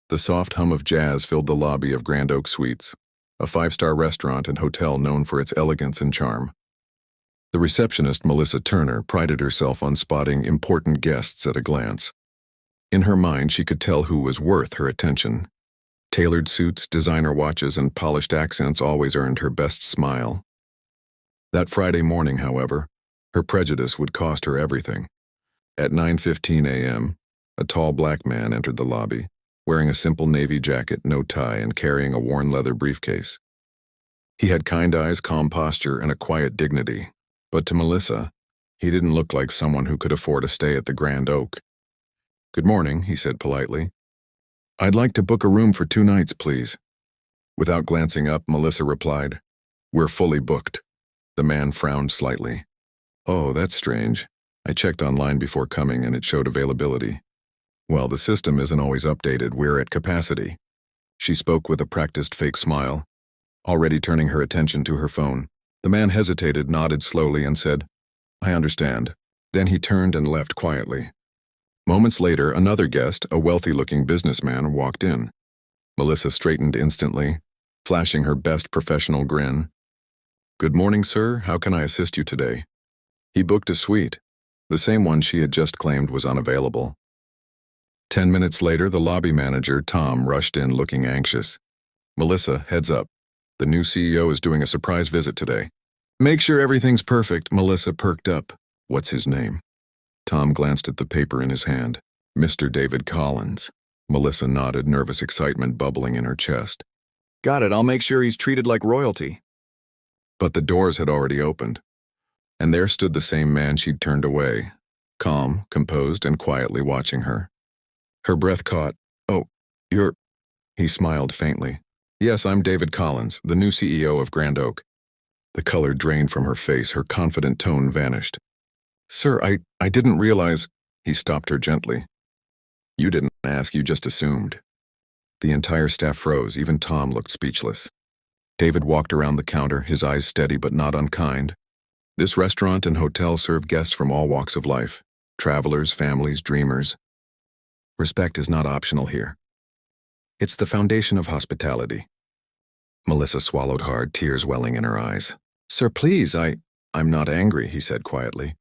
The soft hum of jazz filled the lobby of Grand Oak Suites, a five-star restaurant and hotel known for its elegance and charm. The receptionist, Melissa Turner, prided herself on spotting important guests at a glance. In her mind, she could tell who was worth her attention. Tailored suits, designer watches, and polished accents always earned her best smile. That Friday morning, however, her prejudice would cost her everything. At 9:15 a.m., a tall black man entered the lobby, wearing a simple navy jacket, no tie, and carrying a worn leather briefcase. He had kind eyes, calm posture, and a quiet dignity, but to Melissa, he didn't look like someone who could afford a stay at the Grand Oak. "Good morning," he said politely. "I'd like to book a room for 2 nights, please." Without glancing up, Melissa replied, "We're fully booked." The man frowned slightly. "Oh, that's strange. I checked online before coming and it showed availability." "Well, the system isn't always updated. We're at capacity." She spoke with a practiced fake smile, already turning her attention to her phone. The man hesitated, nodded slowly, and said, "I understand." Then he turned and left quietly. Moments later, another guest, a wealthy-looking businessman, walked in. Melissa straightened instantly, flashing her best professional grin. "Good morning, sir. How can I assist you today?" He booked a suite, the same one she had just claimed was unavailable. 10 minutes later, the lobby manager, Tom, rushed in looking anxious. "Melissa, heads up. The new CEO is doing a surprise visit today." "Make sure everything's perfect." Melissa perked up. "What's his name?" Tom glanced at the paper in his hand. "Mr. David Collins." Melissa nodded, nervous excitement bubbling in her chest. "Got it. I'll make sure he's treated like royalty." But the doors had already opened, and there stood the same man she'd turned away, calm, composed, and quietly watching her. Her breath caught. "Oh, you're—" He smiled faintly. "Yes, I'm David Collins, the new CEO of Grand Oak." The color drained from her face, her confident tone vanished. "Sir, I didn't realize—" He stopped her gently. "You didn't ask, you just assumed." The entire staff froze, even Tom looked speechless. David walked around the counter, his eyes steady but not unkind. This restaurant and hotel serve guests from all walks of life, travelers, families, dreamers. Respect is not optional here. It's the foundation of hospitality. Melissa swallowed hard, tears welling in her eyes. "Sir, please, I'm not angry," he said quietly.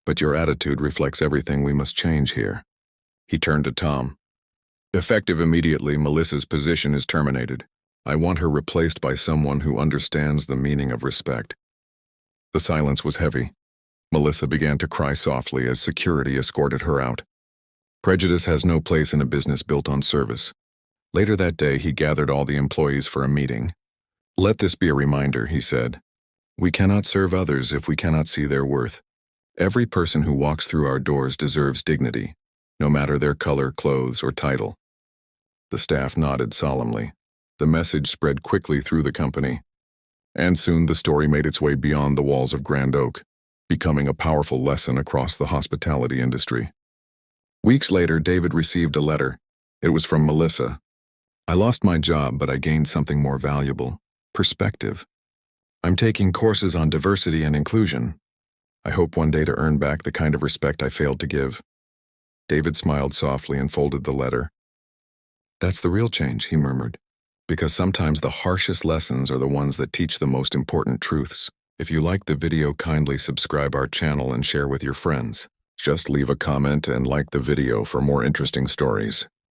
"But your attitude reflects everything we must change here." He turned to Tom. "Effective immediately, Melissa's position is terminated. I want her replaced by someone who understands the meaning of respect." The silence was heavy. Melissa began to cry softly as security escorted her out. Prejudice has no place in a business built on service. Later that day, he gathered all the employees for a meeting. "Let this be a reminder," he said. "We cannot serve others if we cannot see their worth. Every person who walks through our doors deserves dignity, no matter their color, clothes, or title." The staff nodded solemnly. The message spread quickly through the company, and soon the story made its way beyond the walls of Grand Oak, becoming a powerful lesson across the hospitality industry. Weeks later, David received a letter. It was from Melissa. "I lost my job, but I gained something more valuable: perspective. I'm taking courses on diversity and inclusion. I hope one day to earn back the kind of respect I failed to give." David smiled softly and folded the letter. "That's the real change," he murmured, "because sometimes the harshest lessons are the ones that teach the most important truths." If you like the video, kindly subscribe our channel and share with your friends. Just leave a comment and like the video for more interesting stories.